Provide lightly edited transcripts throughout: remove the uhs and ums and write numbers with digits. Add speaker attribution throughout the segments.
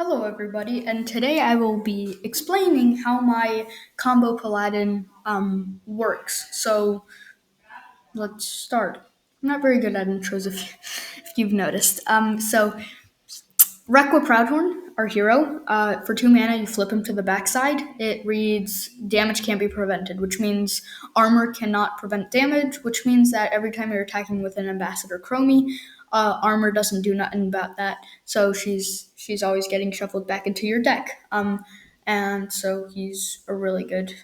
Speaker 1: Hello, everybody, and today I will be explaining how my combo Paladin works. So let's start. I'm not very good at intros, if you've noticed. Requa Proudhorn, our hero, for 2 mana, you flip him to the backside. It reads damage can't be prevented, which means armor cannot prevent damage, which means that every time you're attacking with an Ambassador Chromie, armor doesn't do nothing about that. So she's always getting shuffled back into your deck. And so he's a really good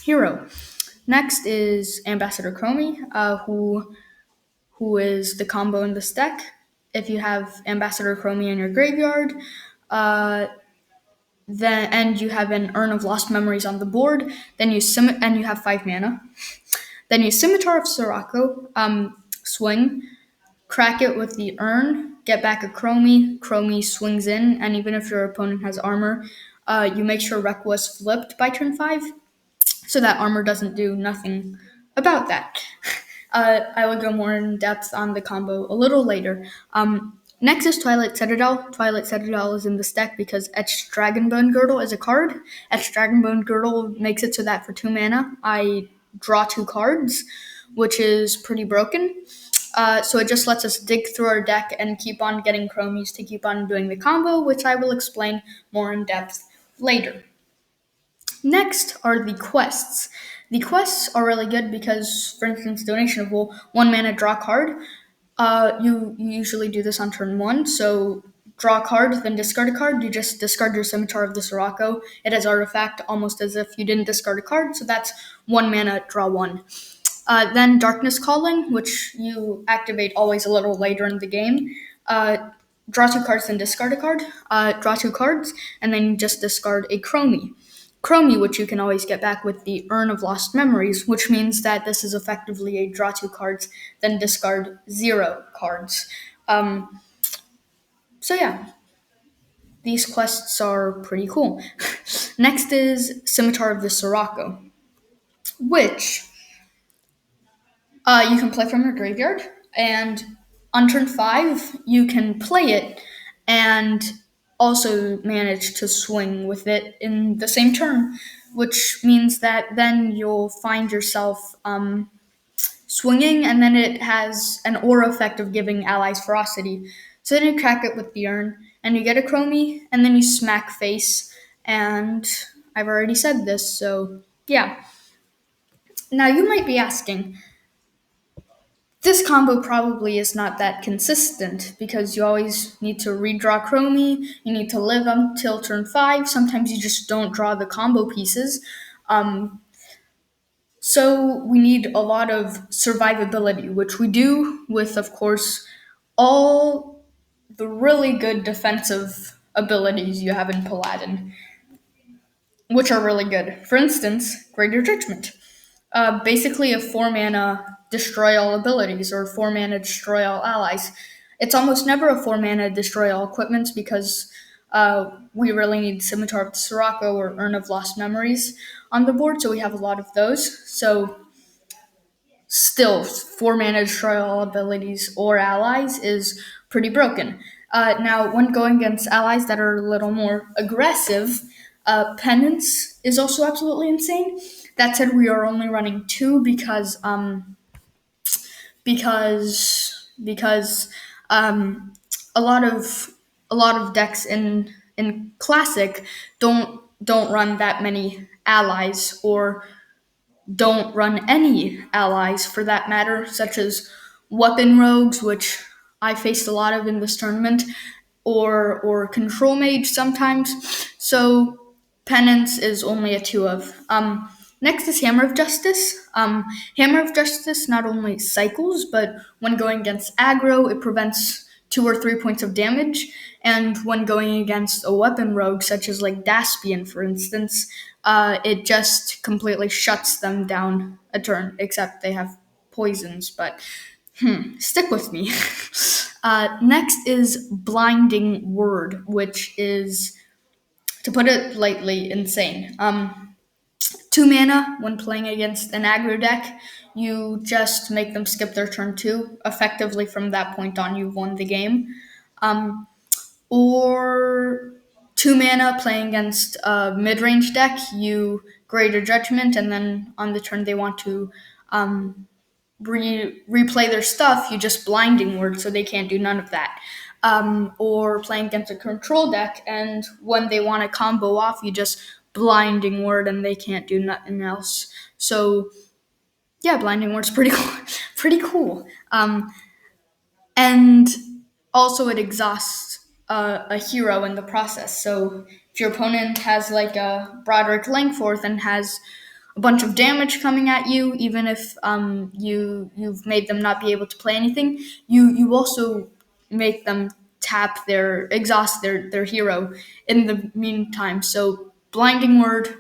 Speaker 1: hero. Next is Ambassador Chromie, who is the combo in this deck. If you have Ambassador Chromie in your graveyard, uh, then and you have an Urn of Lost Memories on the board, then and you have 5 mana. Then you Scimitar of Sirocco, swing, crack it with the Urn, get back a Chromie. Chromie swings in, and even if your opponent has armor, you make sure Rec was flipped by turn 5, so that armor doesn't do nothing about that. I will go more in depth on the combo a little later. Next is Twilight Citadel. Twilight Citadel is in this deck because Etched Dragonbone Girdle is a card. Etched Dragonbone Girdle makes it so that for 2 mana, I draw 2 cards, which is pretty broken. So it just lets us dig through our deck and keep on getting chromies to keep on doing the combo, which I will explain more in depth later. Next are the quests. The quests are really good because, for instance, Donation of Wool, 1 mana, draw card. You usually do this on turn 1, so draw a card, then discard a card. You just discard your Scimitar of the Sirocco. It has artifact almost as if you didn't discard a card, so that's 1 mana, draw 1. Then Darkness Calling, which you activate always a little later in the game. Draw 2 cards, then discard a card. Draw 2 cards, and then you just discard a Chromie. Chromie, which you can always get back with the Urn of Lost Memories, which means that this is effectively a draw 2 cards, then discard 0 cards. So yeah, these quests are pretty cool. Next is Scimitar of the Sirocco, which you can play from your graveyard, and on turn 5, you can play it and also manage to swing with it in the same turn, which means that then you'll find yourself swinging, and then it has an aura effect of giving allies ferocity. So then you crack it with the urn, and you get a Chromie, and then you smack face, and I've already said this, so yeah. Now you might be asking, this combo probably is not that consistent because you always need to redraw Chromie, you need to live until turn 5, sometimes you just don't draw the combo pieces. So we need a lot of survivability, which we do with, of course, all the really good defensive abilities you have in Paladin, which are really good. For instance, Greater Judgment. Basically a 4 mana destroy all abilities or 4 mana destroy all allies. It's almost never a 4 mana destroy all equipments because we really need Scimitar of the Sirocco or Urn of Lost Memories on the board, so we have a lot of those. So still, 4 mana destroy all abilities or allies is pretty broken. Now, when going against allies that are a little more aggressive, Penance is also absolutely insane. That said, we are only running 2 because a lot of decks in Classic don't run that many allies or don't run any allies for that matter, such as weapon rogues, which I faced a lot of in this tournament, or control mage sometimes. So penance is only a 2 of. Next is Hammer of Justice. Hammer of Justice not only cycles, but when going against aggro, it prevents 2 or 3 points of damage. And when going against a weapon rogue, such as like Daspian, for instance, it just completely shuts them down a turn, except they have poisons, but stick with me. Next is Blinding Word, which is, to put it lightly, insane. 2 mana, when playing against an aggro deck, you just make them skip their turn 2. Effectively, from that point on, you've won the game. Or 2 mana playing against a mid-range deck, you Greater Judgment, and then on the turn they want to um, replay their stuff, you just Blinding Word, so they can't do none of that. Or playing against a control deck, and when they want to combo off, you just Blinding Word, and they can't do nothing else. So yeah, Blinding Word's pretty cool. Pretty cool. And also it exhausts a hero in the process. So if your opponent has like a Broderick Langforth and has a bunch of damage coming at you, even if you've made them not be able to play anything, you also make them exhaust their hero in the meantime. So Blinding Word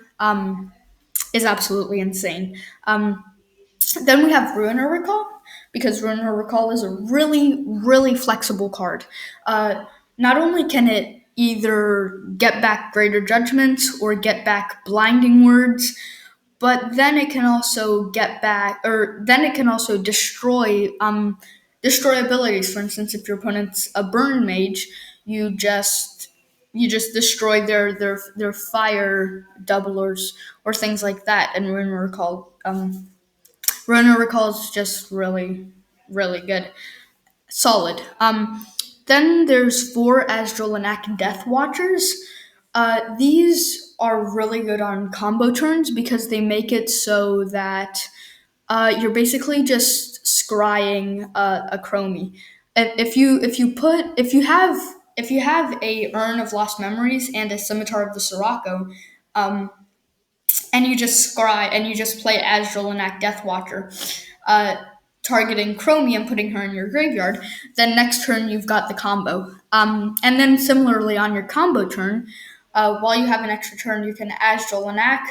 Speaker 1: is absolutely insane. Then we have Ruiner Recall, because Ruiner Recall is a really, really flexible card. Not only can it either get back Greater Judgments or get back Blinding Words, but then it can also destroy abilities. For instance, if your opponent's a Burn Mage, you just destroy their fire doublers or things like that. And Ruiner Recall is just really, really good. Solid. Then there's 4 Azdralanak Death Watchers. These are really good on combo turns because they make it so that you're basically just scrying a Chromie. If you have a Urn of Lost Memories and a Scimitar of the Sirocco, and you just scry and you just play Azdralanak Death Watcher, targeting Chromie and putting her in your graveyard, then next turn you've got the combo. And then similarly on your combo turn, while you have an extra turn, you can Azdralanak,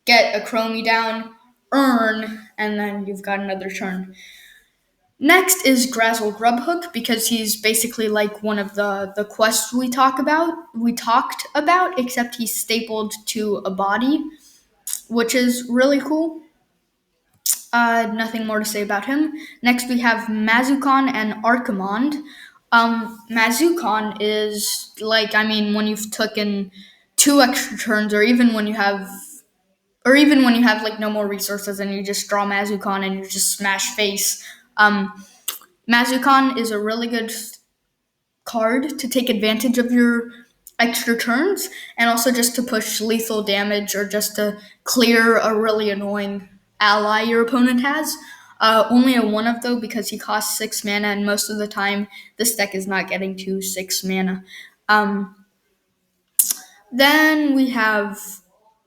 Speaker 1: get a Chromie down, Urn, and then you've got another turn. Next is Grazzle Grubhook, because he's basically like one of the quests we talked about, except he's stapled to a body, which is really cool. Nothing more to say about him. Next, we have Mizukon and Archimonde. Mizukon is when you've taken 2 extra turns, or even when you have like no more resources and you just draw Mizukon and you just smash face. Mizukon is a really good card to take advantage of your extra turns, and also just to push lethal damage or just to clear a really annoying ally your opponent has. Only a 1-of though, because he costs 6 mana, and most of the time this deck is not getting to 6 mana. Then we have,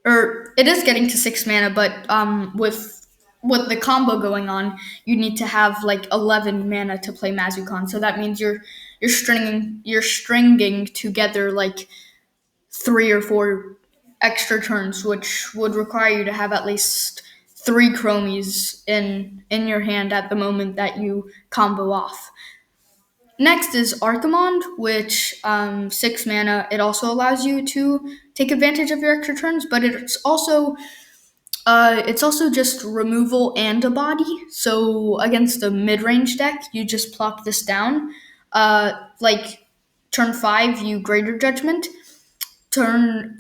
Speaker 1: or it is getting to 6 mana, but with the combo going on, you need to have like 11 mana to play Mizukon. So that means you're stringing together like 3 or 4 extra turns, which would require you to have at least 3 Chromies in your hand at the moment that you combo off. Next is Archimonde, which 6 mana. It also allows you to take advantage of your extra turns, but it's also just removal and a body. So against a mid-range deck, you just plop this down. Like turn 5, you Greater Judgment. Turn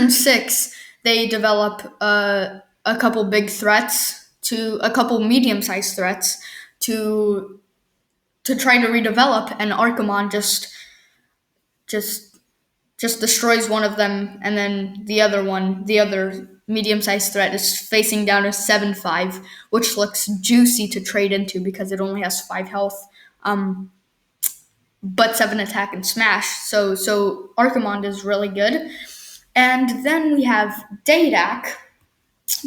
Speaker 1: 6, they develop a couple medium-sized threats to try to redevelop, and Archimonde just destroys one of them, and then the other medium-sized threat is facing down a 7/5, which looks juicy to trade into because it only has 5 health, but 7 attack and smash. So Archimonde is really good. And then we have Daydak,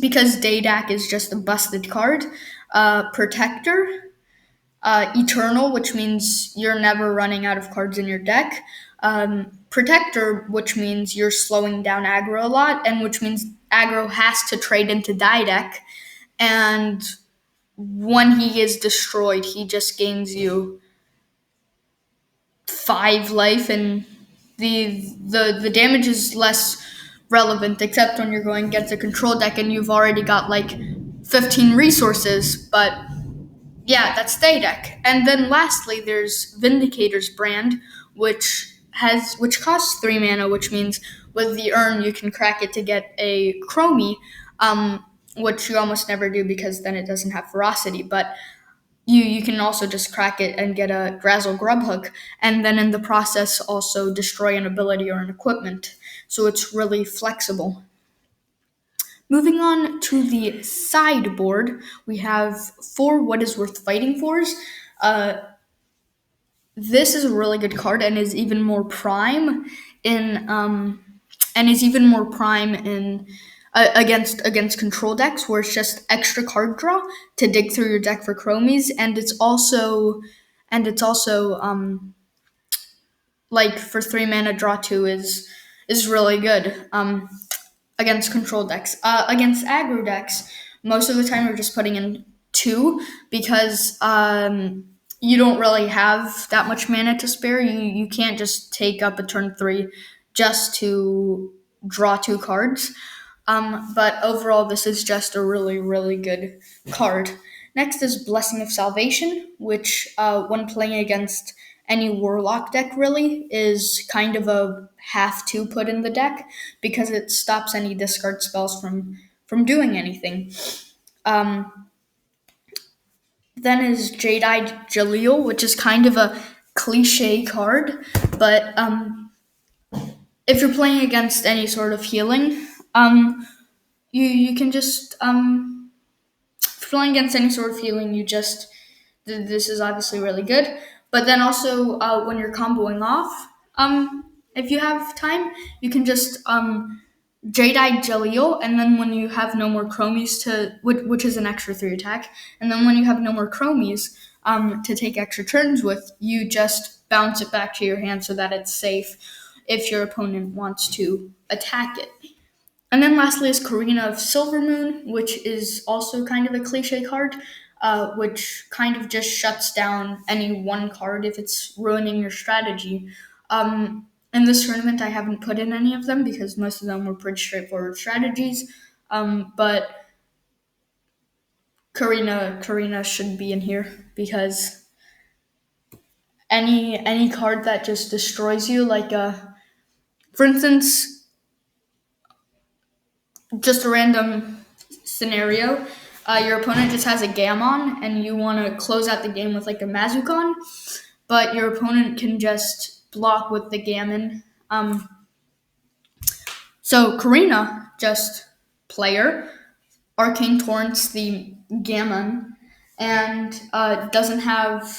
Speaker 1: because Daydak is just a busted card. Protector. Eternal, which means you're never running out of cards in your deck. Protector, which means you're slowing down aggro a lot, and which means aggro has to trade into Daydak. And when he is destroyed, he just gains you 5 life, and the damage is less relevant, except when you're going against a control deck and you've already got like 15 resources. But yeah, that's Daydak. And then lastly, there's Vindicators brand, which which costs 3 mana, which means with the urn you can crack it to get a chromie, which you almost never do because then it doesn't have ferocity. But you can also just crack it and get a Grazzle Grub hook, and then in the process also destroy an ability or an equipment. So it's really flexible. Moving on to the sideboard, we have 4 What Is Worth Fighting Fors. Uh, this is a really good card and is even more prime in against control decks where it's just extra card draw to dig through your deck for chromies, and it's also like for 3 mana draw 2 is really good against control decks. Against aggro decks, most of the time you're just putting in 2 because you don't really have that much mana to spare. You can't just take up a turn 3 just to draw 2 cards. But overall, this is just a really, really good card. Next is Blessing of Salvation, which, when playing against any Warlock deck, really, is kind of a have to put in the deck because it stops any discard spells from doing anything. Um, then is Jadai Jaleel, which is kind of a cliche card, but if you're playing against any sort of healing, you can just if you're playing against any sort of healing, this is obviously really good. But then also when you're comboing off, if you have time, you can just Jadai Jaleel, and then when you have no more chromies which is an extra 3 attack, and then when you have no more chromies to take extra turns with, you just bounce it back to your hand so that it's safe if your opponent wants to attack it. And then lastly is Karina of Silvermoon, which is also kind of a cliche card, which kind of just shuts down any one card if it's ruining your strategy. In this tournament, I haven't put in any of them because most of them were pretty straightforward strategies. But Karina should be in here because any card that just destroys you, like for instance, just a random scenario. Your opponent just has a Gammon, and you want to close out the game with like a Mizukon, but your opponent can just block with the Gammon. So Karina, just player, Arcane Torrents the Gammon, and doesn't have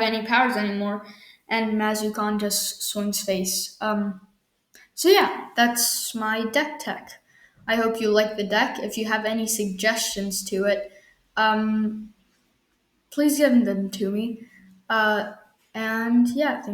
Speaker 1: any powers anymore, and Mizukon just swings face. So yeah, that's my deck tech. I hope you like the deck. If you have any suggestions to it, um, please give them to me. And yeah, thank